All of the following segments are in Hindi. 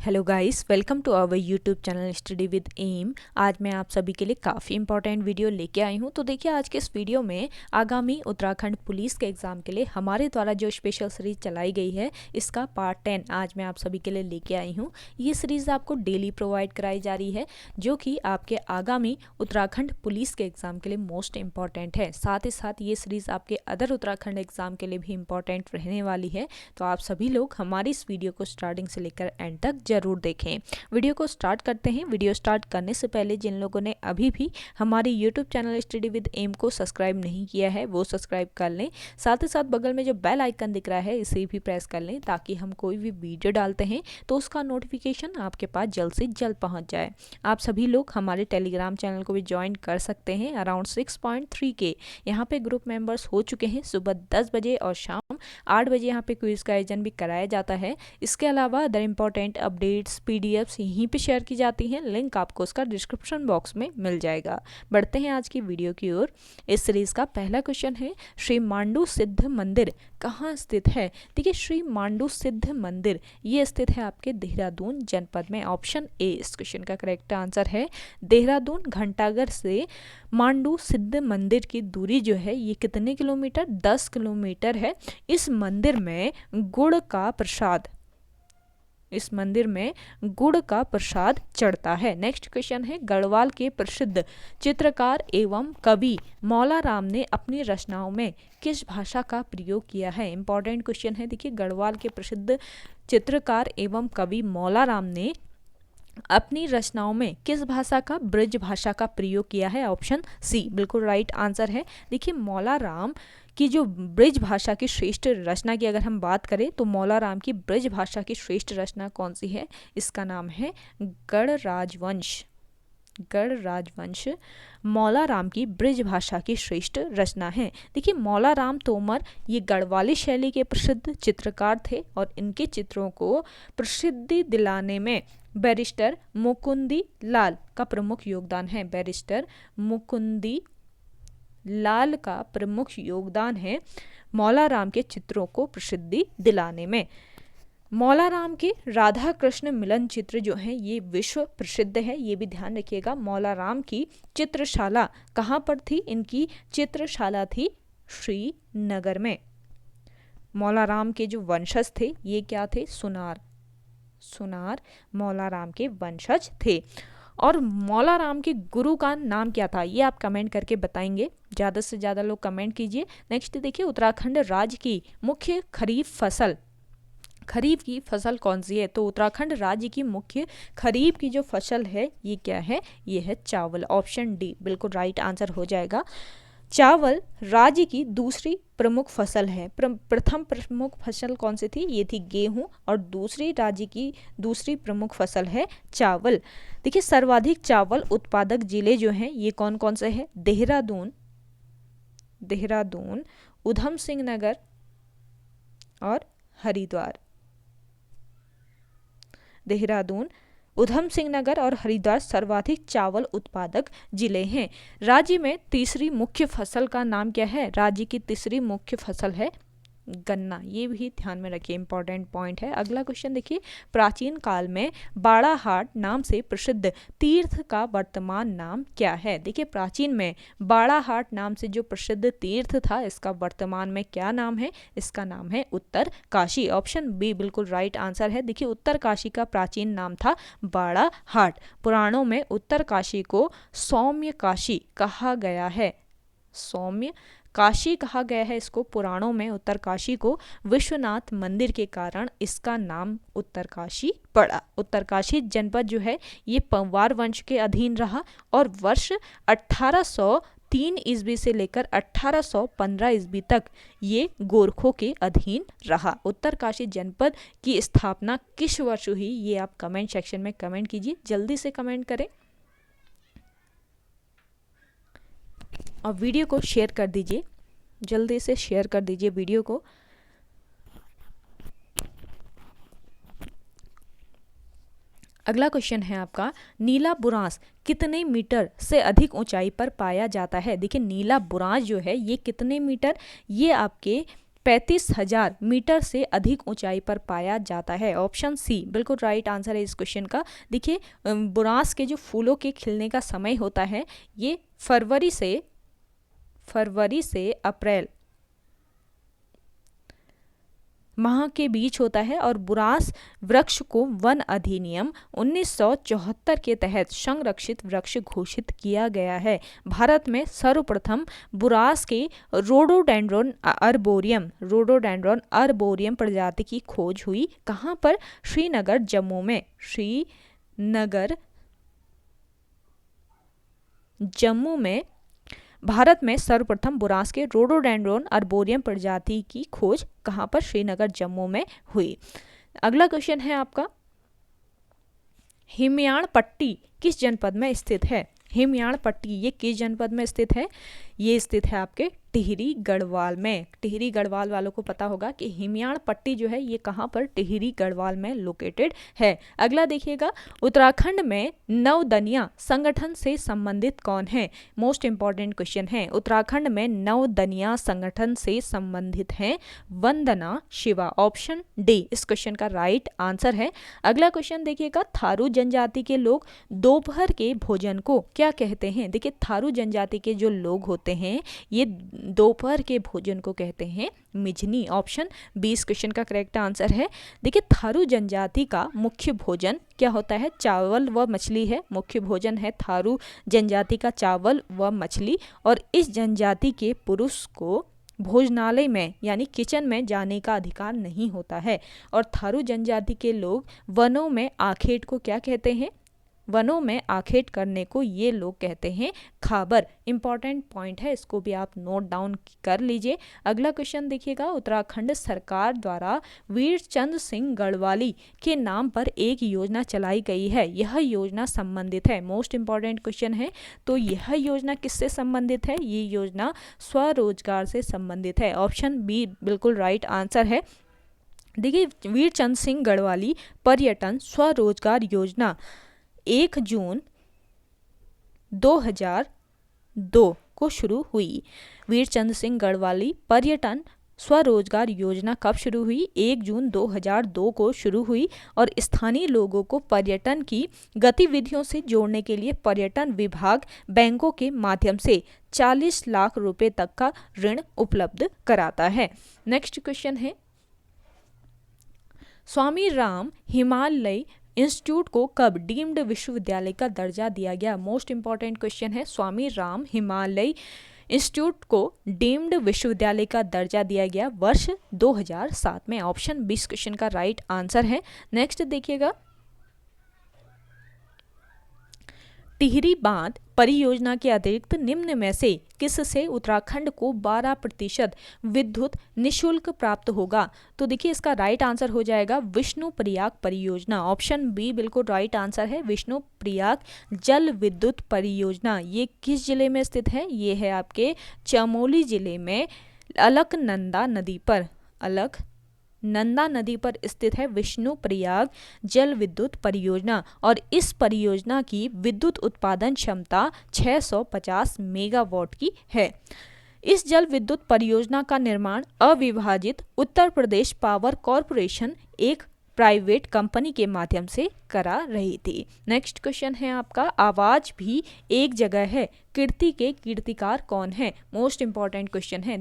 Hello guys, welcome to our YouTube channel study with M. आज मैं आप सभी के लिए काफ़ी इंपॉर्टेंट वीडियो लेके आई हूँ। तो देखिए, आज के इस वीडियो में आगामी उत्तराखंड पुलिस के एग्ज़ाम के लिए हमारे द्वारा जो स्पेशल सीरीज चलाई गई है, इसका पार्ट 10 आज मैं आप सभी के लिए लेके आई हूँ। ये सीरीज़ आपको डेली प्रोवाइड कराई जा रही है, जो कि आपके आगामी उत्तराखंड पुलिस के एग्ज़ाम के लिए मोस्ट इंपॉर्टेंट है। साथ ही साथ ये सीरीज़ आपके अदर उत्तराखंड एग्ज़ाम के लिए भी इंपॉर्टेंट रहने वाली है। तो आप सभी लोग हमारी इस वीडियो को स्टार्टिंग से लेकर एंड तक जरूर देखें। वीडियो को स्टार्ट करते हैं। वीडियो स्टार्ट करने से पहले जिन लोगों ने अभी भी हमारे YouTube channel study with M को सब्सक्राइब नहीं किया है, वो सब्सक्राइब कर लें। साथ ही साथ बगल में जो बेल आइकन दिख रहा है, इसे भी प्रेस कर लें, ताकि हम कोई भी वीडियो डालते हैं तो उसका नोटिफिकेशन आपके पास जल्द से जल्द पहुंच जाए। आप सभी लोग हमारे टेलीग्राम चैनल को भी ज्वाइन कर सकते हैं। अराउंड 6.3 के यहाँ पे ग्रुप मेंबर्स हो चुके हैं। सुबह 10 बजे और शाम 8 बजे यहाँ पे क्विज का आयोजन भी कराया जाता है। इसके अलावा अदर इंपॉर्टेंट अपडेट्स पीडीएफ्स यहीं पे शेयर की जाती हैं। लिंक आपको उसका डिस्क्रिप्शन बॉक्स में मिल जाएगा। बढ़ते हैं आज की वीडियो की ओर। इस सीरीज का पहला क्वेश्चन है, श्री मांडू सिद्ध मंदिर कहाँ स्थित है? देखिए, श्री मांडू सिद्ध मंदिर ये स्थित है आपके देहरादून जनपद में। ऑप्शन ए इस क्वेश्चन का करेक्ट आंसर है। देहरादून घंटाघर से मांडू सिद्ध मंदिर की दूरी जो है, ये कितने किलोमीटर? 10 किलोमीटर है। इस मंदिर में गुड़ का प्रसाद चढ़ता है। नेक्स्ट क्वेश्चन है, गढ़वाल के प्रसिद्ध चित्रकार एवं कवि मौला राम ने अपनी रचनाओं में किस भाषा का प्रयोग किया है? इंपॉर्टेंट क्वेश्चन है। देखिए, गढ़वाल के प्रसिद्ध चित्रकार एवं कवि मौला राम ने अपनी रचनाओं में किस भाषा का, ब्रज भाषा का प्रयोग किया है? ऑप्शन सी बिल्कुल राइट आंसर है। देखिए, मौला राम की जो ब्रज भाषा की श्रेष्ठ रचना की अगर हम बात करें, तो मौला राम की ब्रज भाषा की श्रेष्ठ रचना कौन सी है? इसका नाम है गढ़ राजवंश। मौला राम की ब्रज भाषा की श्रेष्ठ रचना है। देखिए, मौला राम तोमर ये गढ़वाली शैली के प्रसिद्ध चित्रकार थे और इनके चित्रों को प्रसिद्धि दिलाने में बैरिस्टर मुकुंदी लाल का प्रमुख योगदान है। बैरिस्टर मुकुंदी लाल का प्रमुख योगदान है मौला राम के चित्रों को प्रसिद्धि दिलाने में। मौला राम के राधा कृष्ण मिलन चित्र जो हैं, ये विश्व प्रसिद्ध है, ये भी ध्यान रखिएगा। मौला राम की चित्रशाला कहाँ पर थी? इनकी चित्रशाला थी श्रीनगर में। मौला राम के जो वंशज थे, ये क्या थे? सुनार मौला राम के वंशज थे। और मौला राम के गुरु का नाम क्या था? ये आप कमेंट करके बताएंगे। ज़्यादा से ज़्यादा लोग कमेंट कीजिए। नेक्स्ट देखिए, उत्तराखंड राज्य की मुख्य खरीफ की फसल कौन सी है? तो उत्तराखंड राज्य की मुख्य खरीफ की जो फसल है, ये क्या है? ये है चावल। ऑप्शन डी बिल्कुल राइट आंसर हो जाएगा। चावल राज्य की दूसरी प्रमुख फसल है। प्रथम प्रमुख फसल कौन सी थी? ये थी गेहूं, और दूसरी राज्य की दूसरी प्रमुख फसल है चावल। देखिए, सर्वाधिक चावल उत्पादक जिले जो हैं, ये कौन कौन से हैं? देहरादून, ऊधम सिंह नगर और हरिद्वार। देहरादून, ऊधम सिंह नगर और हरिद्वार सर्वाधिक चावल उत्पादक जिले हैं। राज्य में तीसरी मुख्य फसल का नाम क्या है? राज्य की तीसरी मुख्य फसल है गन्ना। ये भी ध्यान में रखिए, इंपॉर्टेंट पॉइंट है। अगला क्वेश्चन देखिए, प्राचीन काल में बाड़ाहाट नाम से प्रसिद्ध तीर्थ का वर्तमान नाम क्या है? देखिए, प्राचीन में बाड़ाहाट नाम से जो प्रसिद्ध तीर्थ था, इसका वर्तमान में क्या नाम है? इसका नाम है उत्तरकाशी। ऑप्शन बी बिल्कुल राइट आंसर है। देखिए, उत्तरकाशी का प्राचीन नाम था बाड़ाहाट। पुराणों में उत्तरकाशी को सौम्य काशी कहा गया है। सौम्य काशी कहा गया है इसको पुराणों में। उत्तरकाशी को विश्वनाथ मंदिर के कारण इसका नाम उत्तरकाशी पड़ा। उत्तरकाशी जनपद जो है, ये पंवार वंश के अधीन रहा और वर्ष 1803 ईस्वी से लेकर 1815 ईस्वी तक ये गोरखों के अधीन रहा। उत्तरकाशी जनपद की स्थापना किस वर्ष हुई? ये आप कमेंट सेक्शन में कमेंट कीजिए, जल्दी से कमेंट करें और वीडियो को शेयर कर दीजिए। जल्दी से शेयर कर दीजिए वीडियो को। अगला क्वेश्चन है आपका, नीला बुरांस कितने मीटर से अधिक ऊंचाई पर पाया जाता है? देखिए, नीला बुरांस जो है, ये कितने मीटर? ये आपके 35,000 मीटर से अधिक ऊंचाई पर पाया जाता है। ऑप्शन सी बिल्कुल राइट आंसर है इस क्वेश्चन का। देखिए बुरांस के जो फूलों के खिलने का समय होता है ये फरवरी से अप्रैल माह के बीच होता है और बुरांस वृक्ष को वन अधिनियम 1974 के तहत संरक्षित वृक्ष घोषित किया गया है। भारत में सर्वप्रथम बुरांस के रोडोडेंड्रॉन अर्बोरियम प्रजाति की खोज हुई कहाँ पर? श्रीनगर जम्मू में भारत में सर्वप्रथम बुरांस के रोडोडेंड्रॉन अर्बोरियम प्रजाति की खोज कहाँ पर? श्रीनगर जम्मू में हुई। अगला क्वेश्चन है आपका, हिमयाण पट्टी किस जनपद में स्थित है? हिमयाण पट्टी ये किस जनपद में स्थित है? ये स्थित है आपके टिहरी गढ़वाल में। टिहरी गढ़वाल वालों को पता होगा कि हिमयाण पट्टी जो है ये कहाँ पर? टिहरी गढ़वाल में लोकेटेड है। अगला देखिएगा, उत्तराखंड में नवदनिया संगठन से संबंधित कौन है? मोस्ट इंपॉर्टेंट क्वेश्चन है। उत्तराखंड में नवदनिया संगठन से संबंधित है वंदना शिवा। ऑप्शन डी इस क्वेश्चन का राइट आंसर है। अगला क्वेश्चन देखिएगा, थारू जनजाति के लोग दोपहर के भोजन को क्या कहते हैं? देखिए थारू जनजाति के जो लोग होते हैं ये दोपहर के भोजन को कहते हैं मिजनी। ऑप्शन बी इस क्वेश्चन का करेक्ट आंसर है। देखिए थारू जनजाति का मुख्य भोजन क्या होता है? चावल व मछली है। मुख्य भोजन है थारू जनजाति का चावल व मछली। और इस जनजाति के पुरुष को भोजनालय में यानी किचन में जाने का अधिकार नहीं होता है। और थारू जनजाति के लोग वनों में आखेट को क्या कहते हैं? वनों में आखेट करने को ये लोग कहते हैं खाबर। इंपॉर्टेंट पॉइंट है, इसको भी आप नोट डाउन कर लीजिए। अगला क्वेश्चन देखिएगा, उत्तराखंड सरकार द्वारा वीर चंद सिंह गढ़वाली के नाम पर एक योजना चलाई गई है। यह योजना संबंधित है। मोस्ट इंपॉर्टेंट क्वेश्चन है। तो यह योजना किससे संबंधित है? ये योजना स्वरोजगार से संबंधित है। ऑप्शन बी बिल्कुल राइट आंसर है। देखिए वीर चंद सिंह गढ़वाली पर्यटन स्वरोजगार योजना 1 जून 2002 को शुरू हुई। वीर चंद सिंह गढ़वाली पर्यटन स्वरोजगार योजना कब शुरू हुई? 1 जून 2002 को शुरू हुई और स्थानीय लोगों को पर्यटन की गतिविधियों से जोड़ने के लिए पर्यटन विभाग बैंकों के माध्यम से 40 लाख रुपए तक का ऋण उपलब्ध कराता है। नेक्स्ट क्वेश्चन है, स्वामी राम हिमालय इंस्टीट्यूट को कब डीम्ड विश्वविद्यालय का दर्जा दिया गया? मोस्ट इंपॉर्टेंट क्वेश्चन है। स्वामी राम हिमालय इंस्टीट्यूट को डीम्ड विश्वविद्यालय का दर्जा दिया गया वर्ष 2007 में। ऑप्शन 20 क्वेश्चन का राइट आंसर है। नेक्स्ट देखिएगा, टिहरी बांध परियोजना के अतिरिक्त निम्न में से किससे उत्तराखंड को 12% विद्युत निशुल्क प्राप्त होगा? तो देखिए इसका राइट आंसर हो जाएगा विष्णु प्रयाग परियोजना। ऑप्शन बी बिल्कुल राइट आंसर है। विष्णु प्रयाग जल विद्युत परियोजना ये किस जिले में स्थित है? ये है आपके चमोली जिले में अलकनंदा नदी पर स्थित है विष्णु प्रयाग जल विद्युत परियोजना। और इस परियोजना की विद्युत उत्पादन क्षमता 650 मेगावाट की है। इस जल विद्युत परियोजना का निर्माण अविभाजित उत्तर प्रदेश पावर कॉरपोरेशन एक प्राइवेट कंपनी के माध्यम से करा रही थी। नेक्स्ट क्वेश्चन है आपका, आवाज भी एक जगह है कीर्ति के कीर्तिकार कौन है? मोस्ट इंपॉर्टेंट क्वेश्चन है।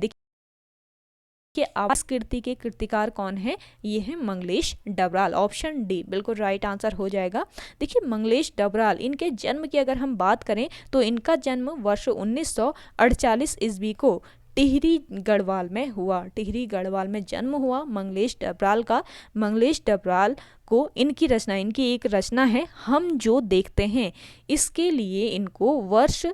कि आवाज कीर्ति के कीर्तिकार कौन है? ये है मंगलेश डबराल। ऑप्शन डी बिल्कुल राइट आंसर हो जाएगा। देखिए मंगलेश डबराल इनके जन्म की अगर हम बात करें तो इनका जन्म वर्ष 1948 ईस्वी को टिहरी गढ़वाल में हुआ। टिहरी गढ़वाल में जन्म हुआ मंगलेश डबराल का। मंगलेश डबराल को इनकी एक रचना है हम जो देखते हैं, इसके लिए इनको वर्ष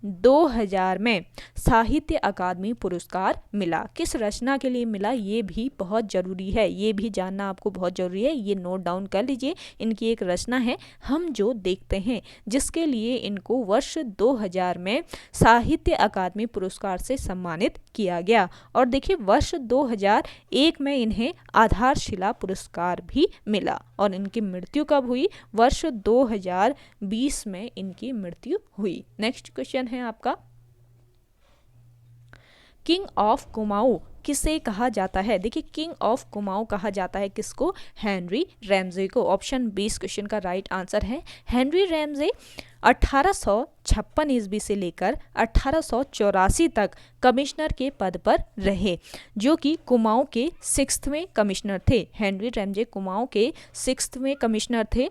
2000 में साहित्य अकादमी पुरस्कार मिला। किस रचना के लिए मिला ये भी बहुत जरूरी है, ये भी जानना आपको बहुत जरूरी है, ये नोट डाउन कर लीजिए। इनकी एक रचना है हम जो देखते हैं, जिसके लिए इनको वर्ष 2000 में साहित्य अकादमी पुरस्कार से सम्मानित किया गया। और देखिए वर्ष 2001 में इन्हें आधारशिला पुरस्कार भी मिला। और इनकी मृत्यु कब हुई? वर्ष 2020 में इनकी मृत्यु हुई। नेक्स्ट क्वेश्चन है आपका, किंग ऑफ कुमाऊं किसे कहा जाता है? देखिए किंग ऑफ कुमाऊं कहा जाता है किसको? हेनरी रैमजे को। ऑप्शन 20 क्वेश्चन का राइट आंसर है। हेनरी रैमजे 1856 ईस्वी से लेकर 1884 तक कमिश्नर के पद पर रहे, जो कि कुमाऊं के 6वें कमिश्नर थे। हेनरी रैमजे कुमाऊं के 6वें कमिश्नर थे।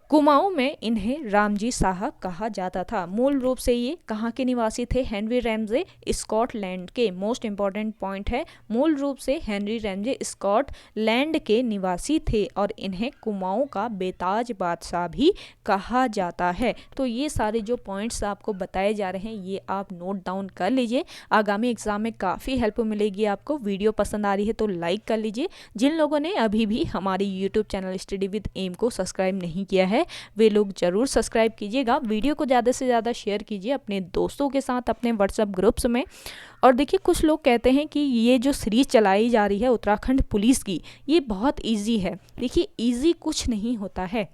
कुमाऊं में इन्हें रामजी साहब कहा जाता था। मूल रूप से ये कहाँ के निवासी थे? हेनरी रैमजे स्कॉटलैंड के। मोस्ट इंपॉर्टेंट पॉइंट है, मूल रूप से हेनरी रैमजे स्कॉटलैंड के निवासी थे और इन्हें कुमाऊं का बेताज बादशाह भी कहा जाता है। तो ये सारे जो पॉइंट्स आपको बताए जा रहे हैं ये आप नोट डाउन कर लीजिए, आगामी एग्जाम में काफ़ी हेल्प मिलेगी आपको। वीडियो पसंद आ रही है तो लाइक कर लीजिए। जिन लोगों ने अभी भी हमारे YouTube channel study with M को सब्सक्राइब नहीं किया है वे लोग जरूर सब्सक्राइब कीजिएगा। वीडियो को ज़्यादा से ज़्यादा शेयर कीजिए अपने दोस्तों के साथ, अपने व्हाट्सएप ग्रुप्स में। और देखिए कुछ लोग कहते हैं कि ये जो सीरीज चलाई जा रही है उत्तराखंड पुलिस की, ये बहुत इजी है। देखिए इजी कुछ नहीं होता है।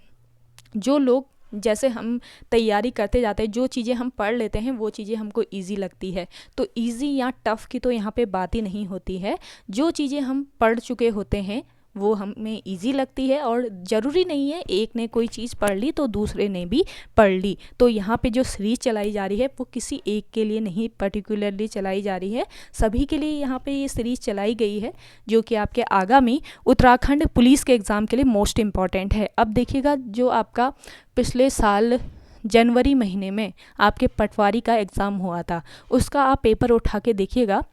जो लोग जैसे हम तैयारी करते जाते हैं, जो चीज़ें हम पढ़ लेते हैं वो चीज़ें हमको इजी लगती है। तो इजी या टफ़ की तो यहाँ पे बात ही नहीं होती है। जो चीज़ें हम पढ़ चुके होते हैं वो हमें इजी लगती है, और ज़रूरी नहीं है एक ने कोई चीज़ पढ़ ली तो दूसरे ने भी पढ़ ली। तो यहाँ पे जो सीरीज चलाई जा रही है वो किसी एक के लिए नहीं पर्टिकुलरली चलाई जा रही है, सभी के लिए यहाँ पे ये सीरीज चलाई गई है, जो कि आपके आगामी उत्तराखंड पुलिस के एग्ज़ाम के लिए मोस्ट इम्पॉर्टेंट है। अब देखिएगा जो आपका पिछले साल जनवरी महीने में आपके पटवारी का एग्ज़ाम हुआ था, उसका आप पेपर उठा के देखिएगा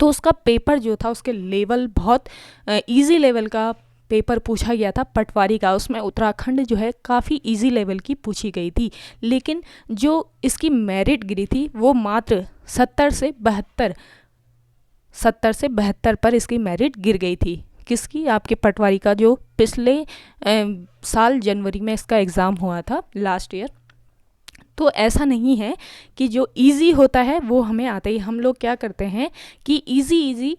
तो उसका पेपर जो था उसके लेवल बहुत इजी लेवल का पेपर पूछा गया था पटवारी का। उसमें उत्तराखंड जो है काफ़ी इजी लेवल की पूछी गई थी, लेकिन जो इसकी मेरिट गिरी थी वो मात्र 70 से 72 पर इसकी मेरिट गिर गई थी। किसकी? आपके पटवारी का, जो पिछले साल जनवरी में इसका एग्ज़ाम हुआ था लास्ट ईयर। तो ऐसा नहीं है कि जो इजी होता है वो हमें आता ही। हम लोग क्या करते हैं कि इजी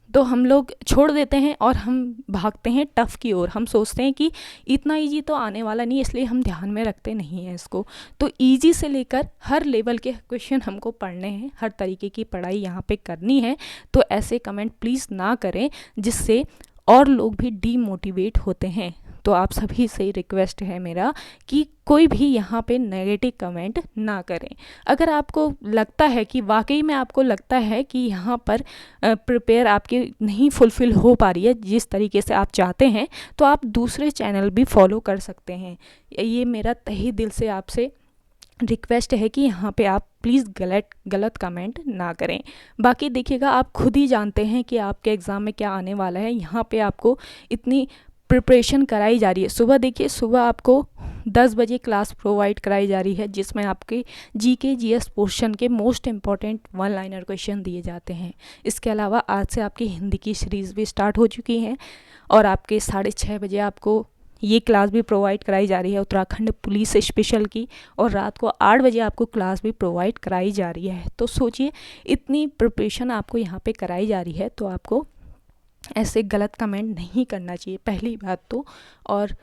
तो हम लोग छोड़ देते हैं और हम भागते हैं टफ़ की ओर। हम सोचते हैं कि इतना इजी तो आने वाला नहीं, इसलिए हम ध्यान में रखते नहीं हैं इसको। तो इजी से लेकर हर लेवल के क्वेश्चन हमको पढ़ने हैं, हर तरीके की पढ़ाई यहाँ पे करनी है। तो ऐसे कमेंट प्लीज़ ना करें जिससे और लोग भी डीमोटिवेट होते हैं। तो आप सभी से रिक्वेस्ट है मेरा कि कोई भी यहाँ पे नेगेटिव कमेंट ना करें। अगर आपको लगता है कि वाकई में आपको लगता है कि यहाँ पर प्रिपेयर आपकी नहीं फुलफ़िल हो पा रही है जिस तरीके से आप चाहते हैं, तो आप दूसरे चैनल भी फॉलो कर सकते हैं। ये मेरा तहे दिल से आपसे रिक्वेस्ट है कि यहाँ पे आप प्लीज़ गलत कमेंट ना करें। बाकी देखिएगा आप खुद ही जानते हैं कि आपके एग्ज़ाम में क्या आने वाला है। यहाँ पे आपको इतनी प्रिपरेशन कराई जा रही है। सुबह देखिए, सुबह आपको 10 बजे क्लास प्रोवाइड कराई जा रही है जिसमें आपके जीके जीएस पोर्शन के मोस्ट इम्पॉर्टेंट 1 लाइनर क्वेश्चन दिए जाते हैं। इसके अलावा आज से आपकी हिंदी की सीरीज़ भी स्टार्ट हो चुकी है और आपके 6:30 बजे आपको ये क्लास भी प्रोवाइड कराई जा रही है उत्तराखंड पुलिस स्पेशल की, और रात को 8 बजे आपको क्लास भी प्रोवाइड कराई जा रही है। तो सोचिए इतनी प्रिपरेशन आपको यहाँ पे कराई जा रही है, तो आपको ऐसे गलत कमेंट नहीं करना चाहिए पहली बात तो। और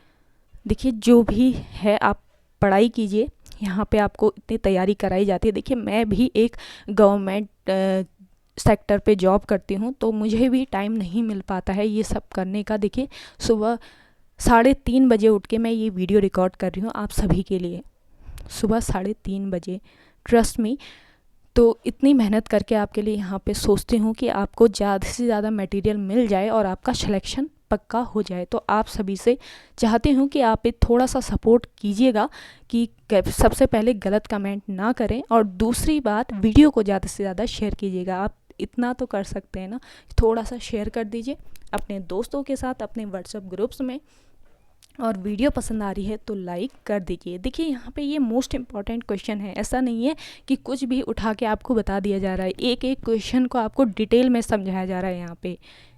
देखिए जो भी है आप पढ़ाई कीजिए, यहाँ पे आपको इतनी तैयारी कराई जाती है। देखिए मैं भी एक गवर्नमेंट सेक्टर पे जॉब करती हूँ, तो मुझे भी टाइम नहीं मिल पाता है ये सब करने का। देखिए सुबह 3:30 बजे उठ के मैं ये वीडियो रिकॉर्ड कर रही हूँ आप सभी के लिए, सुबह 3:30 बजे। ट्रस्ट मी, तो इतनी मेहनत करके आपके लिए यहाँ पे सोचती हूँ कि आपको ज़्यादा से ज़्यादा मटेरियल मिल जाए और आपका सिलेक्शन पक्का हो जाए। तो आप सभी से चाहती हूँ कि आप थोड़ा सा सपोर्ट कीजिएगा कि सबसे पहले गलत कमेंट ना करें, और दूसरी बात वीडियो को ज़्यादा से ज़्यादा शेयर कीजिएगा। आप इतना तो कर सकते हैं ना, थोड़ा सा शेयर कर दीजिए अपने दोस्तों के साथ, अपने व्हाट्सएप ग्रुप्स में। और वीडियो पसंद आ रही है तो लाइक कर दीजिए। देखिए यहाँ पे ये मोस्ट इम्पॉर्टेंट क्वेश्चन है, ऐसा नहीं है कि कुछ भी उठा के आपको बता दिया जा रहा है। एक एक क्वेश्चन को आपको डिटेल में समझाया जा रहा है। यहाँ पे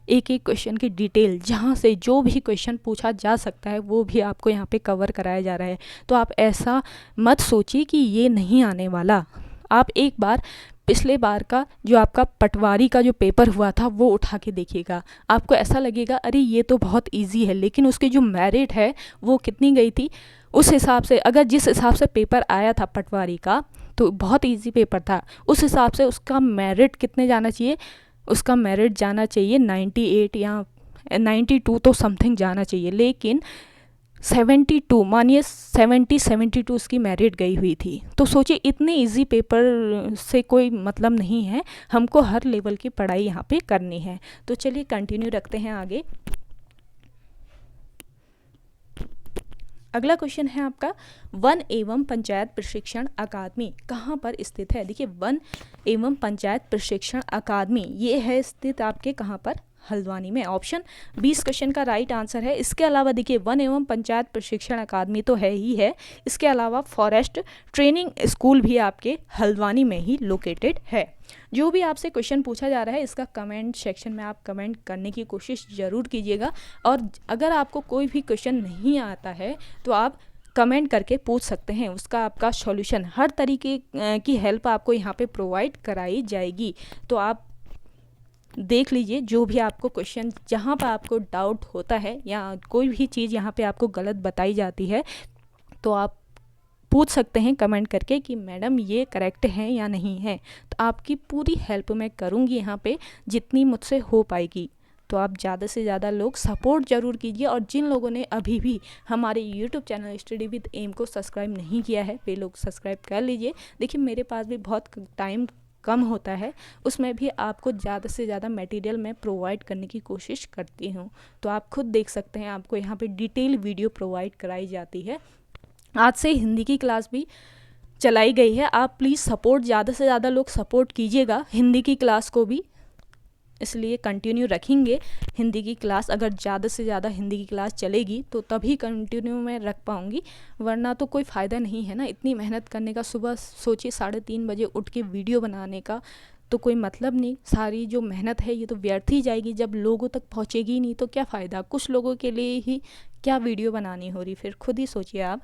एक एक क्वेश्चन की डिटेल, जहाँ से जो भी क्वेश्चन पूछा जा सकता है वो भी आपको यहाँ पे कवर कराया जा रहा है। तो आप ऐसा मत सोचिए कि ये नहीं आने वाला। आप एक बार पिछले बार का जो आपका पटवारी का जो पेपर हुआ था वो उठा के देखिएगा, आपको ऐसा लगेगा अरे ये तो बहुत इजी है, लेकिन उसकी जो मेरिट है वो कितनी गई थी उस हिसाब से। अगर जिस हिसाब से पेपर आया था पटवारी का तो बहुत इजी पेपर था, उस हिसाब से उसका मेरिट कितने जाना चाहिए, उसका मेरिट जाना चाहिए 98 या 92 तो समथिंग जाना चाहिए, लेकिन 72 मानिए 72 उसकी मेरिट गई हुई थी। तो सोचिए इतने इजी पेपर से कोई मतलब नहीं है, हमको हर लेवल की पढ़ाई यहाँ पे करनी है। तो चलिए कंटिन्यू रखते हैं आगे। अगला क्वेश्चन है आपका, वन एवं पंचायत प्रशिक्षण अकादमी कहाँ पर स्थित है? देखिए वन एवं पंचायत प्रशिक्षण अकादमी ये है स्थित आपके कहाँ पर? हल्द्वानी में। ऑप्शन 20 क्वेश्चन का राइट आंसर है। इसके अलावा देखिए वन एवं पंचायत प्रशिक्षण अकादमी तो है ही है, इसके अलावा फॉरेस्ट ट्रेनिंग स्कूल भी आपके हल्द्वानी में ही लोकेटेड है। जो भी आपसे क्वेश्चन पूछा जा रहा है इसका कमेंट सेक्शन में आप कमेंट करने की कोशिश ज़रूर कीजिएगा, और अगर आपको कोई भी क्वेश्चन नहीं आता है तो आप कमेंट करके पूछ सकते हैं, उसका आपका सॉल्यूशन हर तरीके की हेल्प आपको यहाँ पे प्रोवाइड कराई जाएगी। तो आप देख लीजिए जो भी आपको क्वेश्चन, जहाँ पर आपको डाउट होता है या कोई भी चीज़ यहाँ पे आपको गलत बताई जाती है तो आप पूछ सकते हैं कमेंट करके कि मैडम ये करेक्ट है या नहीं है। तो आपकी पूरी हेल्प मैं करूँगी यहाँ पे जितनी मुझसे हो पाएगी। तो आप ज़्यादा से ज़्यादा लोग सपोर्ट ज़रूर कीजिए, और जिन लोगों ने अभी भी हमारे YouTube channel study with M को सब्सक्राइब नहीं किया है वे लोग सब्सक्राइब कर लीजिए। देखिए मेरे पास भी बहुत टाइम कम होता है, उसमें भी आपको ज़्यादा से ज़्यादा मटेरियल मैं प्रोवाइड करने की कोशिश करती हूँ। तो आप खुद देख सकते हैं, आपको यहाँ पे डिटेल वीडियो प्रोवाइड कराई जाती है। आज से हिंदी की क्लास भी चलाई गई है, आप प्लीज़ सपोर्ट, ज़्यादा से ज़्यादा लोग सपोर्ट कीजिएगा हिंदी की क्लास को भी, इसलिए कंटिन्यू रखेंगे हिंदी की क्लास। अगर ज़्यादा से ज़्यादा हिंदी की क्लास चलेगी तो तभी कंटिन्यू मैं रख पाऊँगी, वरना तो कोई फ़ायदा नहीं है ना इतनी मेहनत करने का। सुबह सोचिए 3:30 बजे उठ के वीडियो बनाने का तो कोई मतलब नहीं, सारी जो मेहनत है ये तो व्यर्थ ही जाएगी, जब लोगों तक पहुँचेगी ही नहीं तो क्या फ़ायदा। कुछ लोगों के लिए ही क्या वीडियो बनानी हो रही, फिर खुद ही सोचिए आप।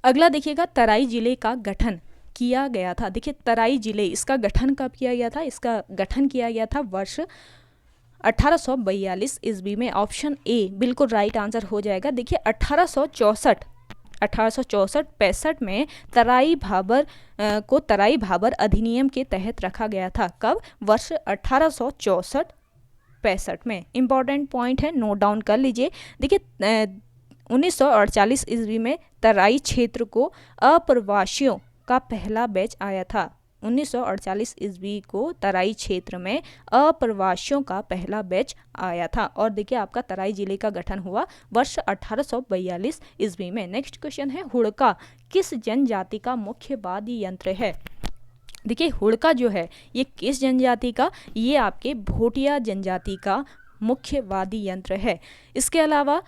अगला देखिएगा, तराई जिले का गठन किया गया था। देखिए तराई जिले, इसका गठन कब किया गया था? इसका गठन किया गया था वर्ष 1842 ईस्वी में। ऑप्शन ए बिल्कुल राइट आंसर हो जाएगा। देखिए 1864-65 में तराई भाबर को तराई भाबर अधिनियम के तहत रखा गया था। कब? वर्ष 1864-65 में। इम्पॉर्टेंट पॉइंट है, नोट डाउन कर लीजिए। देखिए 1948 ईस्वी में तराई क्षेत्र को अप्रवासियों का पहला बैच आया था। 1948 ईस्वी को तराई क्षेत्र में अप्रवासियों का पहला बैच आया था। और देखिए आपका तराई जिले का गठन हुआ वर्ष 1842 ईस्वी में। नेक्स्ट क्वेश्चन है, हुड़का किस जनजाति का मुख्य वाद्य यंत्र है? देखिए हुड़का जो है ये किस जनजाति का? ये आपके भोटिया जनजाति का मुख्य वाद्य यंत्र है। इसके अलावा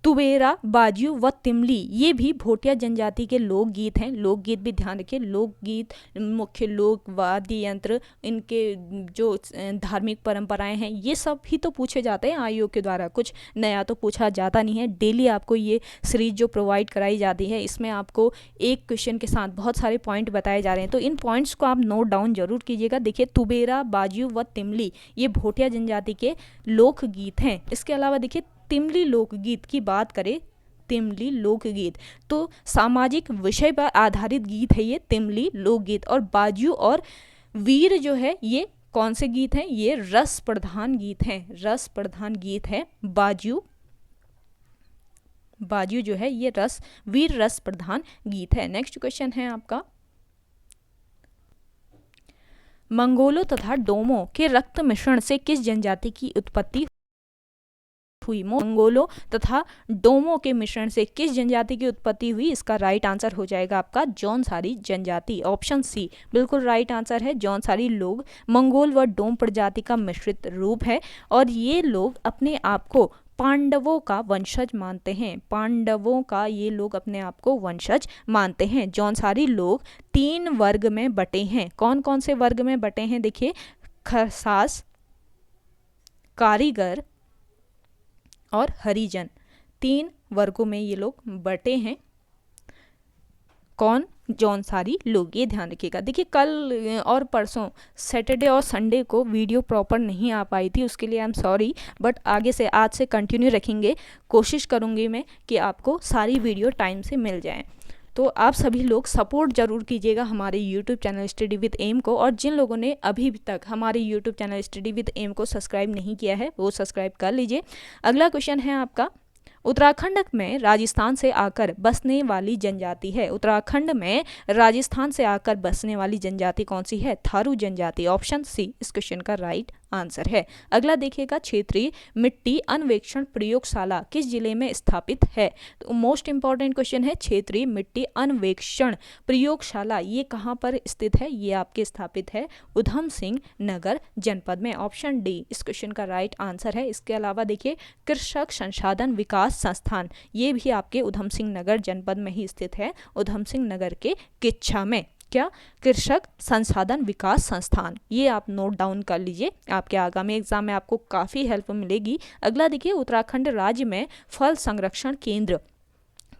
तुबेरा, बाजू व तिमली ये भी भोटिया जनजाति के लोकगीत हैं। लोकगीत भी ध्यान रखिए, लोकगीत, मुख्य लोक वाद्य यंत्र, इनके जो धार्मिक परंपराएं हैं ये सब भी तो पूछे जाते हैं आयोग के द्वारा, कुछ नया तो पूछा जाता नहीं है। डेली आपको ये सीरीज जो प्रोवाइड कराई जाती है इसमें आपको एक क्वेश्चन के साथ बहुत सारे पॉइंट बताए जा रहे हैं, तो इन पॉइंट्स को आप नोट डाउन जरूर कीजिएगा। देखिए तुबेरा, बाजू व तिमली ये भोटिया जनजाति के लोकगीत हैं। इसके अलावा देखिए तिमली लोकगीत की बात करें, तिमली लोकगीत तो सामाजिक विषय पर आधारित गीत है ये तिमली लोकगीत। और बाजू और वीर जो है ये कौन से गीत हैं? ये रस प्रधान गीत हैं, रस प्रधान गीत है बाजू। बाजू जो है ये वीर रस प्रधान गीत है। नेक्स्ट क्वेश्चन है आपका, मंगोलों तथा डोमो के रक्त मिश्रण से किस जनजाति की उत्पत्ति हुई? मंगोलों तथा डोमो के मिश्रण से किस जनजाति की उत्पत्ति हुई? इसका राइट आंसर हो जाएगा आपका जौनसारी जनजाति। ऑप्शन सी बिल्कुल राइट आंसर है। जौनसारी लोग मंगोल व डोम प्रजाति का मिश्रित रूप है, और ये लोग अपने आप को पांडवों का वंशज मानते हैं। पांडवों का ये लोग अपने आप को वंशज मानते हैं। जौनसारी लोग 3 वर्ग में बटे हैं। कौन कौन से वर्ग में बटे हैं? देखिए खसास, कारीगर और हरिजन, 3 वर्गों में ये लोग बटे हैं। कौन? जौनसारी लोग, ये ध्यान रखिएगा। देखिए कल और परसों सैटरडे और संडे को वीडियो प्रॉपर नहीं आ पाई थी, उसके लिए आई एम सॉरी, बट आगे से आज से कंटिन्यू रखेंगे। कोशिश करूँगी मैं कि आपको सारी वीडियो टाइम से मिल जाए। तो आप सभी लोग सपोर्ट ज़रूर कीजिएगा हमारे YouTube channel study with M को, और जिन लोगों ने अभी तक हमारे YouTube channel study with M को सब्सक्राइब नहीं किया है वो सब्सक्राइब कर लीजिए। अगला क्वेश्चन है आपका, उत्तराखंड में राजस्थान से आकर बसने वाली जनजाति है। उत्तराखंड में राजस्थान से आकर बसने वाली जनजाति कौन सी है? थारू जनजाति। ऑप्शन सी इस क्वेश्चन का राइट आंसर है। अगला देखिएगा, क्षेत्रीय मिट्टी अन्वेषण प्रयोगशाला किस जिले में स्थापित है? तो मोस्ट इंपॉर्टेंट क्वेश्चन है, क्षेत्रीय मिट्टी अन्वेषण प्रयोगशाला ये कहाँ पर स्थित है? ये आपके स्थापित है उधम सिंह नगर जनपद में। ऑप्शन डी इस क्वेश्चन का राइट आंसर है। इसके अलावा देखिए, कृषक संसाधन विकास संस्थान ये भी आपके उधम सिंह नगर जनपद में ही स्थित है, उधम सिंह नगर के किच्छा में। क्या? कृषक संसाधन विकास संस्थान, ये आप नोट डाउन कर लीजिए, आपके आगामी एग्जाम में आपको काफ़ी हेल्प मिलेगी। अगला देखिए, उत्तराखंड राज्य में फल संरक्षण केंद्र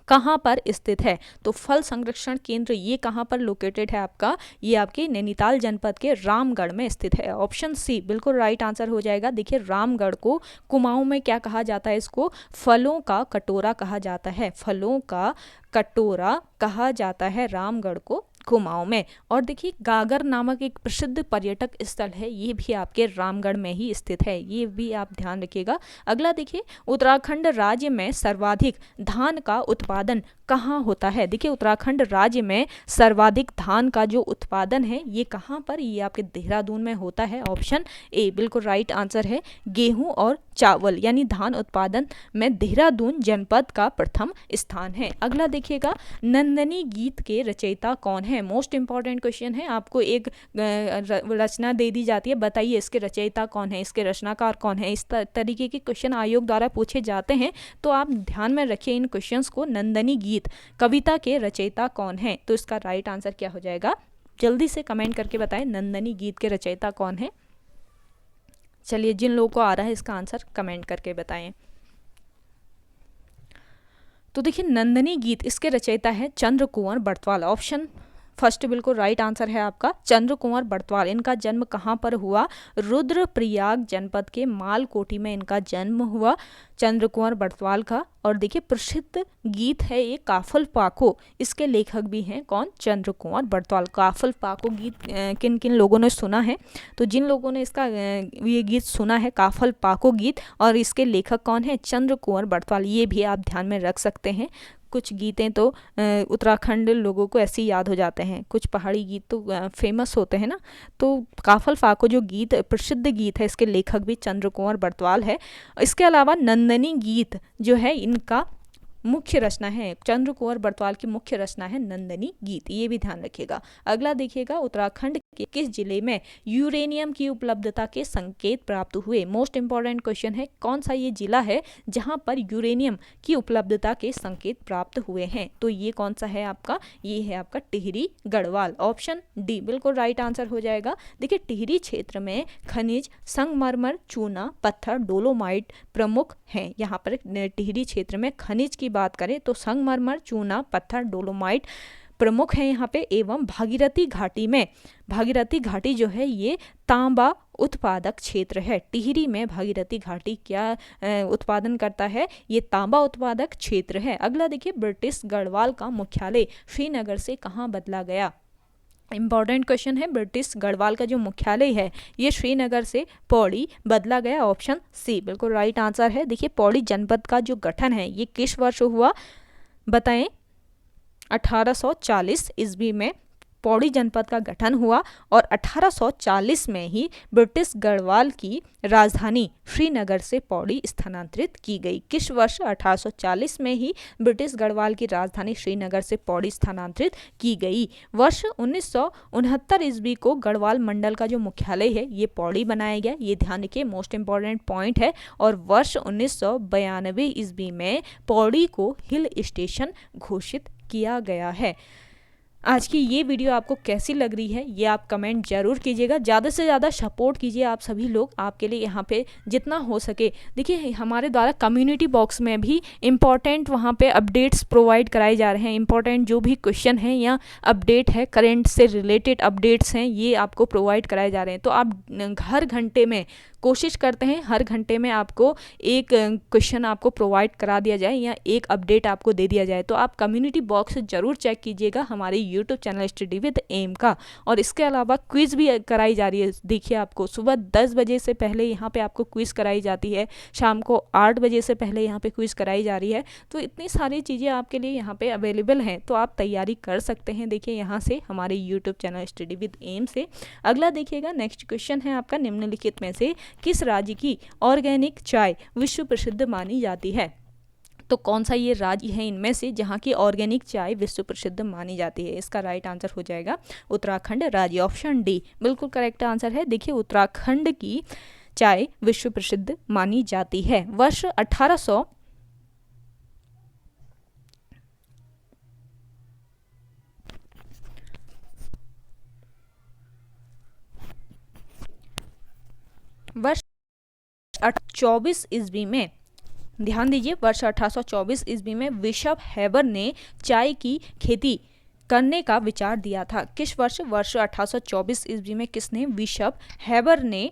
कहाँ पर स्थित है? तो फल संरक्षण केंद्र ये कहाँ पर लोकेटेड है आपका? ये आपके नैनीताल जनपद के रामगढ़ में स्थित है। ऑप्शन सी बिल्कुल राइट आंसर हो जाएगा। देखिए, रामगढ़ को कुमाऊं में क्या कहा जाता है? इसको फलों का कटोरा कहा जाता है, फलों का कटोरा कहा जाता है रामगढ़ को कुमाऊं में। और देखिए, गागर नामक एक प्रसिद्ध पर्यटक स्थल है, ये भी आपके रामगढ़ में ही स्थित है, ये भी आप ध्यान रखिएगा। अगला देखिए, उत्तराखंड राज्य में सर्वाधिक धान का उत्पादन कहाँ होता है? देखिए, उत्तराखंड राज्य में सर्वाधिक धान का जो उत्पादन है ये कहाँ पर? ये आपके देहरादून में होता है। ऑप्शन ए बिल्कुल राइट आंसर है। गेहूं और चावल यानी धान उत्पादन में देहरादून जनपद का प्रथम स्थान है। अगला देखिएगा, नंदनी गीत के रचयिता कौन है? मोस्ट इंपॉर्टेंट क्वेश्चन है। आपको एक रचना दे दी जाती है, बताइए इसके रचयिता कौन है, इसके रचनाकार कौन है। इस तरीके के क्वेश्चन आयोग द्वारा पूछे जाते हैं, तो आप ध्यान में रखिए इन क्वेश्चंस को। नंदनी गीत कविता के रचयिता कौन है? तो इसका राइट आंसर क्या हो जाएगा? जल्दी से कमेंट करके बताएं, नंदनी गीत के रचयिता कौन है? चलिए, जिन लोगों को आ रहा है इसका आंसर कमेंट करके बताएं। तो देखिए, नंदनी गीत इसके रचयिता है चंद्र कुंवर बड़तवाल। ऑप्शन फर्स्ट बिल्कुल राइट आंसर है आपका, चंद्र कुंवर बड़तवाल। इनका जन्म कहाँ पर हुआ? रुद्रप्रयाग जनपद के मालकोटी में इनका जन्म हुआ, चंद्र कुंवर बड़तवाल का। और देखिए, प्रसिद्ध गीत है ये काफल पाको, इसके लेखक भी हैं कौन? चंद्र कुंवर बड़तवाल। काफल पाको गीत किन किन लोगों ने सुना है? तो जिन लोगों ने इसका ये गीत सुना है काफल पाको गीत, और इसके लेखक कौन है? चंद्र कुंवर बड़तवाल, ये भी आप ध्यान में रख सकते हैं। कुछ गीतें तो उत्तराखंड लोगों को ऐसे ही याद हो जाते हैं, कुछ पहाड़ी गीत तो फेमस होते हैं ना। तो काफल फाको जो गीत प्रसिद्ध गीत है, इसके लेखक भी चंद्र कुंवर बड़तवाल है। इसके अलावा नंदनी गीत जो है इनका मुख्य रचना है, चंद्र कुंवर बड़तवाल की मुख्य रचना है नंदनी गीत, ये भी ध्यान रखिएगा। अगला देखिएगा, उत्तराखंड के किस जिले में यूरेनियम की उपलब्धता के संकेत प्राप्त हुए? मोस्ट इंपॉर्टेंट क्वेश्चन है, कौन सा ये जिला है जहां पर यूरेनियम की उपलब्धता के संकेत प्राप्त हुए हैं? तो ये कौन सा है आपका? ये है आपका टिहरी गढ़वाल। ऑप्शन डी बिल्कुल राइट आंसर हो जाएगा। देखिए, टिहरी क्षेत्र में खनिज संगमरमर, चूना, पत्थर, डोलोमाइट प्रमुख हैं। यहाँ पर टिहरी क्षेत्र में खनिज की बात करें तो संगमरमर, चूना, पत्थर, डोलोमाइट प्रमुख है यहाँ पे। एवं भागीरथी घाटी में, भागीरथी घाटी जो है ये तांबा उत्पादक क्षेत्र है। टिहरी में भागीरथी घाटी क्या उत्पादन करता है? ये तांबा उत्पादक क्षेत्र है। अगला देखिए, ब्रिटिश गढ़वाल का मुख्यालय श्रीनगर से कहाँ बदला गया? इंपॉर्टेंट क्वेश्चन है। ब्रिटिश गढ़वाल का जो मुख्यालय है ये श्रीनगर से पौड़ी बदला गया। ऑप्शन सी बिल्कुल राइट आंसर है। देखिए, पौड़ी जनपद का जो गठन है ये किस वर्ष हुआ बताएं? 1840 ईस्वी में पौड़ी जनपद का गठन हुआ, और 1840 में ही ब्रिटिश गढ़वाल की राजधानी श्रीनगर से पौड़ी स्थानांतरित की गई। किस वर्ष? 1840 में ही ब्रिटिश गढ़वाल की राजधानी श्रीनगर से पौड़ी स्थानांतरित की गई। वर्ष 1969 ईस्वी को गढ़वाल मंडल का जो मुख्यालय है ये पौड़ी बनाया गया, ये ध्यान रखिए, मोस्ट इंपॉर्टेंट पॉइंट है। और वर्ष 1992 ईस्वी में पौड़ी को हिल स्टेशन घोषित किया गया है। आज की ये वीडियो आपको कैसी लग रही है ये आप कमेंट जरूर कीजिएगा। ज़्यादा से ज़्यादा सपोर्ट कीजिए आप सभी लोग, आपके लिए यहाँ पे जितना हो सके। देखिए हमारे द्वारा कम्युनिटी बॉक्स में भी इम्पॉर्टेंट वहाँ पे अपडेट्स प्रोवाइड कराए जा रहे हैं। इम्पॉर्टेंट जो भी क्वेश्चन है या अपडेट है, करंट से रिलेटेड अपडेट्स हैं, ये आपको प्रोवाइड कराए जा रहे हैं। तो आप हर घंटे में कोशिश करते हैं हर घंटे में आपको एक क्वेश्चन आपको प्रोवाइड करा दिया जाए या एक अपडेट आपको दे दिया जाए। तो आप कम्युनिटी बॉक्स ज़रूर चेक कीजिएगा हमारे YouTube channel study with M का। और इसके अलावा क्विज़ भी कराई जा रही है। देखिए आपको सुबह 10 बजे से पहले यहाँ पे आपको क्विज़ कराई जाती है, शाम को 8 बजे से पहले यहाँ पे क्विज़ कराई जा रही है। तो इतनी सारी चीज़ें आपके लिए यहाँ पे अवेलेबल हैं, तो आप तैयारी कर सकते हैं। देखिए यहाँ से हमारे YouTube channel study with M से। अगला देखिएगा, नेक्स्ट क्वेश्चन है आपका, निम्नलिखित में से किस राज्य की ऑर्गेनिक चाय विश्व प्रसिद्ध मानी जाती है? तो कौन सा ये राज्य है इनमें से जहाँ की ऑर्गेनिक चाय विश्व प्रसिद्ध मानी जाती है? इसका राइट आंसर हो जाएगा उत्तराखंड राज्य, ऑप्शन डी बिल्कुल करेक्ट आंसर है। देखिए उत्तराखंड की चाय विश्व प्रसिद्ध मानी जाती है। वर्ष 1800 वर्ष 24 ईस्वी में, ध्यान दीजिए, वर्ष 1824 ईस्वी में बिशप हेबर ने चाय की खेती करने का विचार दिया था। किस वर्ष? वर्ष 1824 ईस्वी में किसने? बिशप हेबर ने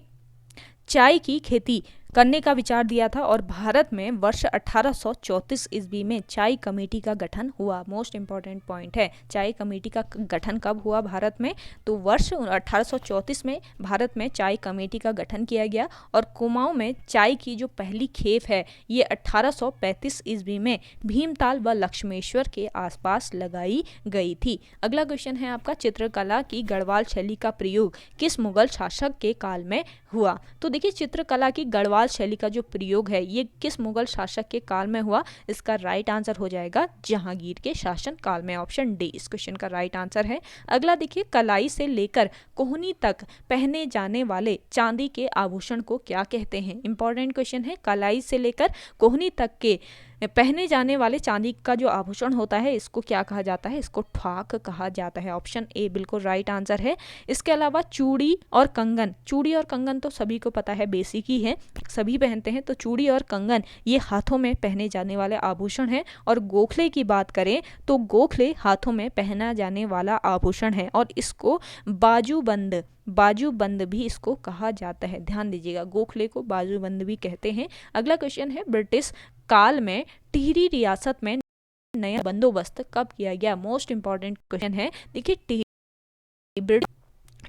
चाय की खेती करने का विचार दिया था। और भारत में वर्ष 1834 ईस्वी में चाय कमेटी का गठन हुआ। मोस्ट इंपॉर्टेंट पॉइंट है, चाय कमेटी का गठन कब हुआ भारत में? तो वर्ष 1834 में भारत में चाय कमेटी का गठन किया गया। और कुमाऊं में चाय की जो पहली खेप है ये 1835 ईस्वी में भीमताल व लक्ष्मेश्वर के आसपास लगाई गई थी। अगला क्वेश्चन है आपका, चित्रकला की गढ़वाल शैली का प्रयोग किस मुगल शासक के काल में हुआ? तो देखिए चित्रकला की गढ़वाल शैली का जो प्रयोग है ये किस मुगल शासक के काल में हुआ? इसका राइट आंसर हो जाएगा जहांगीर के शासन काल में, ऑप्शन डी इस क्वेश्चन का राइट आंसर है। अगला देखिए, कलाई से लेकर कोहनी तक पहने जाने वाले चांदी के आभूषण को क्या कहते हैं? इंपॉर्टेंट क्वेश्चन है। कलाई से लेकर कोहनी तक के पहने जाने वाले चांदी का जो आभूषण होता है इसको क्या कहा जाता है? इसको ठाक कहा जाता है, ऑप्शन ए बिल्कुल राइट आंसर है। इसके अलावा चूड़ी और कंगन, चूड़ी और कंगन तो सभी को पता है, बेसिक ही है, सभी पहनते हैं। तो चूड़ी और कंगन ये हाथों में पहने जाने वाले आभूषण हैं। और गोखले की बात करें तो गोखले हाथों में पहना जाने वाला आभूषण है और इसको बाजूबंद भी इसको कहा जाता है। ध्यान दीजिएगा, गोखले को बाजूबंद भी कहते हैं। अगला क्वेश्चन है, ब्रिटिश काल में टिहरी रियासत में नया बंदोबस्त कब किया गया? मोस्ट इंपॉर्टेंट क्वेश्चन है। देखिए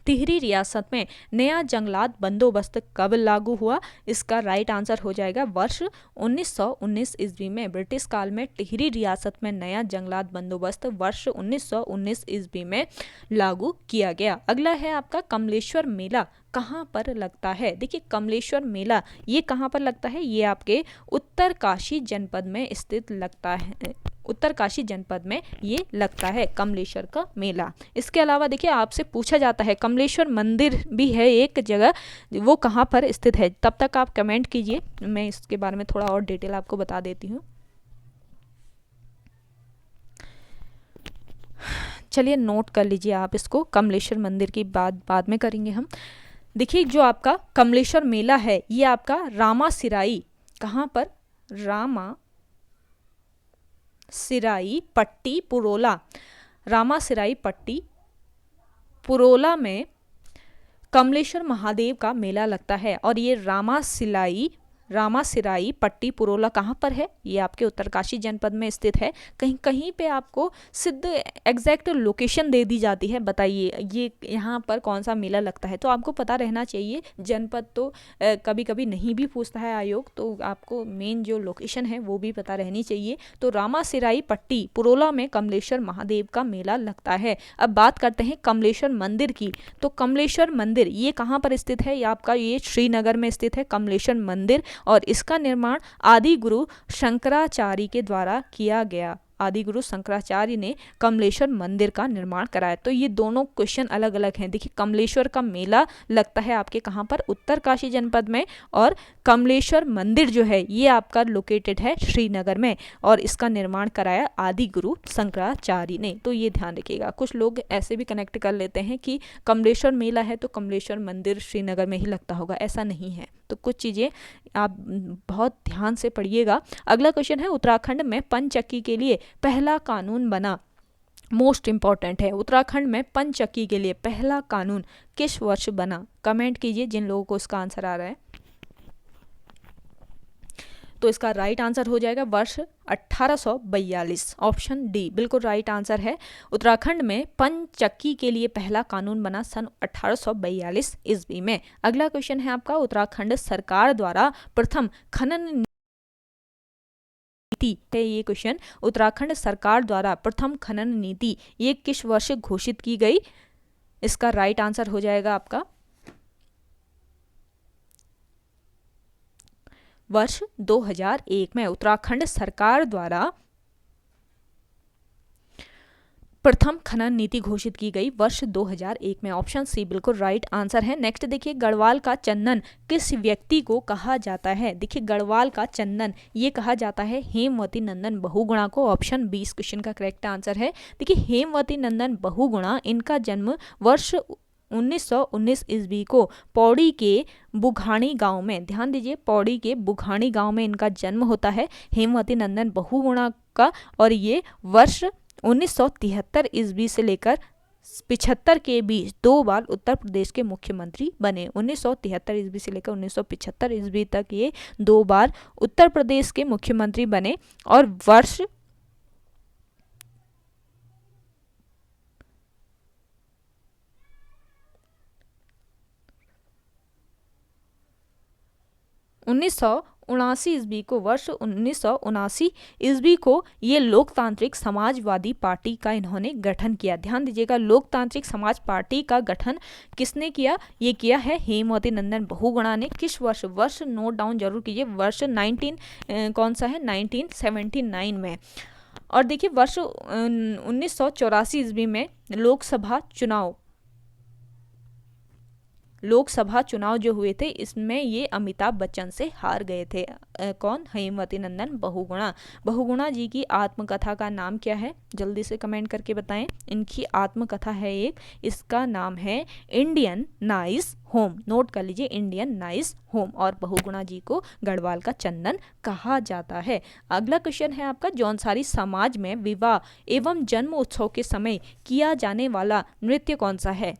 टिहरी रियासत में नया जंगलात बंदोबस्त कब लागू हुआ? इसका राइट आंसर हो जाएगा वर्ष 1919 ईस्वी में। ब्रिटिश काल में टिहरी रियासत में नया जंगलात बंदोबस्त वर्ष 1919 ईस्वी में लागू किया गया। अगला है आपका, कमलेश्वर मेला कहाँ पर लगता है? देखिए कमलेश्वर मेला ये कहाँ पर लगता है? ये आपके उत्तरकाशी जनपद में स्थित लगता है, उत्तरकाशी जनपद में ये लगता है कमलेश्वर का मेला। इसके अलावा देखिए आपसे पूछा जाता है कमलेश्वर मंदिर भी है एक जगह, वो कहाँ पर स्थित है? तब तक आप कमेंट कीजिए, मैं इसके बारे में थोड़ा और डिटेल आपको बता देती हूँ। चलिए नोट कर लीजिए आप इसको, कमलेश्वर मंदिर की बात बाद में करेंगे हम। देखिए जो आपका कमलेश्वर मेला है ये आपका रामासिराई, कहाँ पर? रामासिराई पट्टी पुरोला, रामासिराई पट्टी पुरोला में कमलेश्वर महादेव का मेला लगता है। और ये रामासिराई पट्टी पुरोला कहाँ पर है? ये आपके उत्तरकाशी जनपद में स्थित है। कहीं कहीं पे आपको सिद्ध एग्जैक्ट लोकेशन दे दी जाती है, बताइए ये यहाँ पर कौन सा मेला लगता है, तो आपको पता रहना चाहिए। जनपद तो कभी कभी नहीं भी पूछता है आयोग, तो आपको मेन जो लोकेशन है वो भी पता रहनी चाहिए। तो रामासिराई पट्टी पुरोला में कमलेश्वर महादेव का मेला लगता है। अब बात करते हैं कमलेश्वर मंदिर की। तो कमलेश्वर मंदिर ये कहाँ पर स्थित है? ये आपका ये श्रीनगर में स्थित है कमलेश्वर मंदिर। और इसका निर्माण आदि गुरु शंकराचार्य के द्वारा किया गया आदिगुरु शंकराचार्य ने कमलेश्वर मंदिर का निर्माण कराया। तो ये दोनों क्वेश्चन अलग अलग हैं। देखिए कमलेश्वर का मेला लगता है आपके कहाँ पर, उत्तरकाशी जनपद में, और कमलेश्वर मंदिर जो है ये आपका लोकेटेड है श्रीनगर में, और इसका निर्माण कराया आदिगुरु शंकराचार्य ने। तो ये ध्यान रखिएगा। कुछ लोग ऐसे भी कनेक्ट कर लेते हैं कि कमलेश्वर मेला है तो कमलेश्वर मंदिर श्रीनगर में ही लगता होगा, ऐसा नहीं है। तो कुछ चीज़ें आप बहुत ध्यान से पढ़िएगा। अगला क्वेश्चन है, उत्तराखंड में पंचचक्की के लिए पहला कानून बना। मोस्ट इंपॉर्टेंट है, उत्तराखंड में पंचचक्की के लिए पहला कानून किस वर्ष बना? कमेंट कीजिए जिन लोगों को इसका आंसर आ रहा है। तो इसका राइट आंसर हो जाएगा वर्ष 1842, ऑप्शन डी बिल्कुल राइट आंसर है। उत्तराखंड में पंचचक्की के लिए पहला कानून बना सन 1842 ईस्वी में। अगला क्वेश्चन है आपका, उत्तराखंड सरकार द्वारा प्रथम खनन नीति है ये क्वेश्चन। उत्तराखंड सरकार द्वारा प्रथम खनन नीति ये किस वर्ष घोषित की गई? इसका राइट आंसर हो जाएगा आपका वर्ष 2001 में। उत्तराखंड सरकार द्वारा प्रथम खनन नीति घोषित की गई वर्ष 2001 में, ऑप्शन सी बिल्कुल राइट आंसर है। नेक्स्ट देखिए, गढ़वाल का चंदन किस व्यक्ति को कहा जाता है? देखिए गढ़वाल का चंदन ये कहा जाता है हेमवती नंदन बहुगुणा को, ऑप्शन 20 क्वेश्चन का करेक्ट आंसर है। देखिए हेमवती नंदन बहुगुणा, इनका जन्म वर्ष 1919 ईस्वी को पौड़ी के बुघाणी गांव में, ध्यान दीजिए पौड़ी के बुघाणी गांव में इनका जन्म होता है हेमवती नंदन बहुगुणा का, और ये वर्ष 1973 ईस्वी से लेकर 75 के बीच 2 बार उत्तर प्रदेश के मुख्यमंत्री बने। 1973 ईस्वी से लेकर 1975 ईस्वी तक ये 2 बार उत्तर प्रदेश के मुख्यमंत्री बने, और वर्ष 1979 ईस्वी को, वर्ष 1979 ईस्वी को ये लोकतांत्रिक समाजवादी पार्टी का इन्होंने गठन किया। ध्यान दीजिएगा, लोकतांत्रिक समाज पार्टी का गठन किसने किया? ये किया है हेमवती नंदन बहुगुणा ने। किस वर्ष? वर्ष नोट डाउन जरूर कीजिए, वर्ष 1979 में। और देखिए वर्ष 1984 ईस्वी में लोकसभा चुनाव जो हुए थे इसमें ये अमिताभ बच्चन से हार गए थे। कौन? हेमवती नंदन बहुगुणा। बहुगुणा जी की आत्मकथा का नाम क्या है? जल्दी से कमेंट करके बताएं। इनकी आत्मकथा है एक, इसका नाम है इंडियन नाइस होम। नोट कर लीजिए, इंडियन नाइस होम। और बहुगुणा जी को गढ़वाल का चंदन कहा जाता है। अगला क्वेश्चन है आपका, जौनसारी समाज में विवाह एवं जन्म उत्सव के समय किया जाने वाला नृत्य कौन सा है?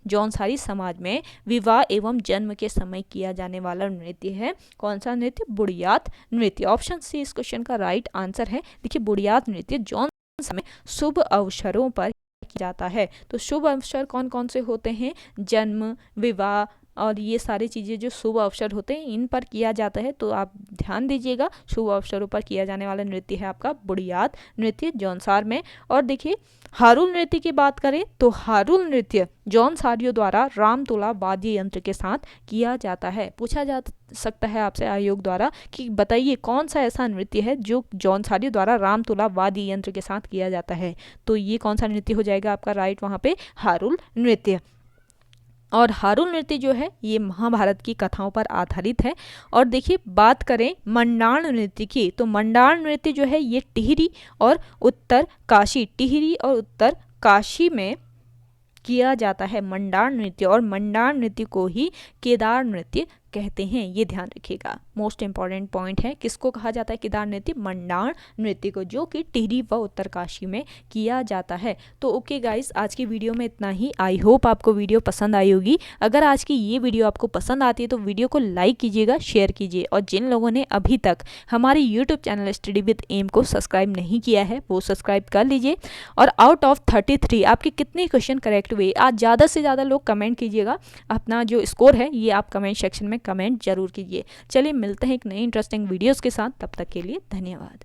जौनसारी समाज में विवाह एवं जन्म के समय किया जाने वाला नृत्य है कौन सा नृत्य? बुढ़ियात नृत्य। ऑप्शन सी इस क्वेश्चन का राइट आंसर है। देखिए बुढ़ियात नृत्य जौन समय शुभ अवसरों पर किया जाता है। तो शुभ अवसर कौन कौन से होते हैं? जन्म, विवाह और ये सारी चीज़ें जो शुभ अवसर होते हैं इन पर किया जाता है। तो आप ध्यान दीजिएगा, शुभ अवसरों पर किया जाने वाला नृत्य है आपका बुढ़ियात नृत्य जौनसार में। और देखिए हारुल नृत्य की बात करें तो हारुल नृत्य जौनसारियों द्वारा रामतुला वाद्य यंत्र के साथ किया जाता है। पूछा जा सकता है आपसे आयोग द्वारा कि बताइए कौन सा ऐसा नृत्य है जो जौनसारियों द्वारा रामतुला वाद्य यंत्र के साथ किया जाता है। तो ये कौन सा नृत्य हो जाएगा आपका राइट वहाँ पे? हारुल नृत्य। और हारुल नृत्य जो है ये महाभारत की कथाओं पर आधारित है। और देखिए बात करें मंडाण नृत्य की, तो मंडाण नृत्य जो है ये टिहरी और उत्तर काशी में किया जाता है मंडाण नृत्य, और मंडाण नृत्य को ही केदार नृत्य कहते हैं। ये ध्यान रखिएगा, मोस्ट इंपॉर्टेंट पॉइंट है। किसको कहा जाता है केदार नृत्य? मंडाण नृत्य को, जो कि टिहरी व उत्तरकाशी में किया जाता है। तो ओके गाइस, आज की वीडियो में इतना ही। आई होप आपको वीडियो पसंद आई होगी। अगर आज की ये वीडियो आपको पसंद आती है तो वीडियो को लाइक कीजिएगा, शेयर कीजिए, और जिन लोगों ने अभी तक हमारे YouTube channel study with M को सब्सक्राइब नहीं किया है वो सब्सक्राइब कर लीजिए। और आउट ऑफ 33 आपके कितने क्वेश्चन करेक्ट हुए आज ज़्यादा से ज़्यादा लोग कमेंट कीजिएगा। अपना जो स्कोर है ये आप कमेंट सेक्शन में कमेंट जरूर कीजिए। चलिए मिलते हैं एक नई इंटरेस्टिंग वीडियोस के साथ, तब तक के लिए धन्यवाद।